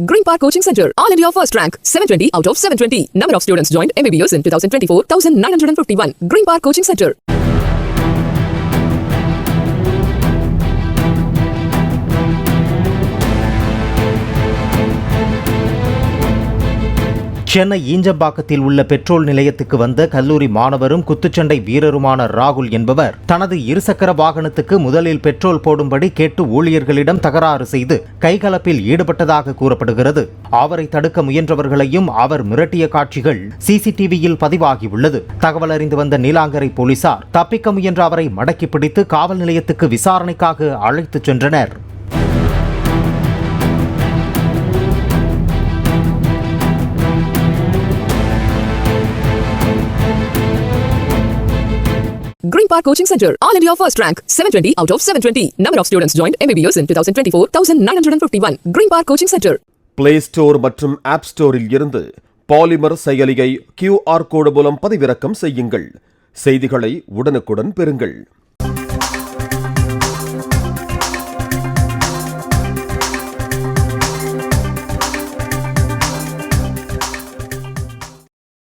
Green Park Coaching Center, All India First Rank, 720 out of 720. Number of students joined MBBS in 2024, 1951. Green Park Coaching Center. Chennai ஈஞ்சம்பாக்கத்தில் உள்ள petrol நிலையத்துக்கு வந்த கல்லூரி மாணவரும் குத்துச்சண்டை வீரருமான ராகுல் என்பவர் தனது இருசக்கர வாகனத்துக்கு முதலில் பெட்ரோல் போடும்படி கேட்டு ஊழியர்களிடம் தகராறு செய்து கைகலப்பில் ஈடுபட்டதாக கூறப்படுகிறது. அவரை தடுக்க முயன்றவர்களையும் அவர் மிரட்டிய காட்சிகள் சிசிடிவியில் பதிவாகியுள்ளது. தகவல் அறிந்து வந்த நீலாங்கரை போலீசார் தப்பிக்க முயன்ற அவரை மடக்கி பிடித்து காவல் நிலையத்துக்கு விசாரணைக்காக அழைத்துச் சென்றனர். Green Park Coaching Center, All India First Rank, 720 out of 720. Number of students joined MBBS in 2024, 1951. Green Park Coaching Center. Play Store மற்றும் App Storeல் இருந்து பாலிமர் செயலியை QR கோடு மூலம் பதிவிறக்கம் செய்யுங்கள். செய்திகளை உடனுக்குடன் பெறுங்கள்.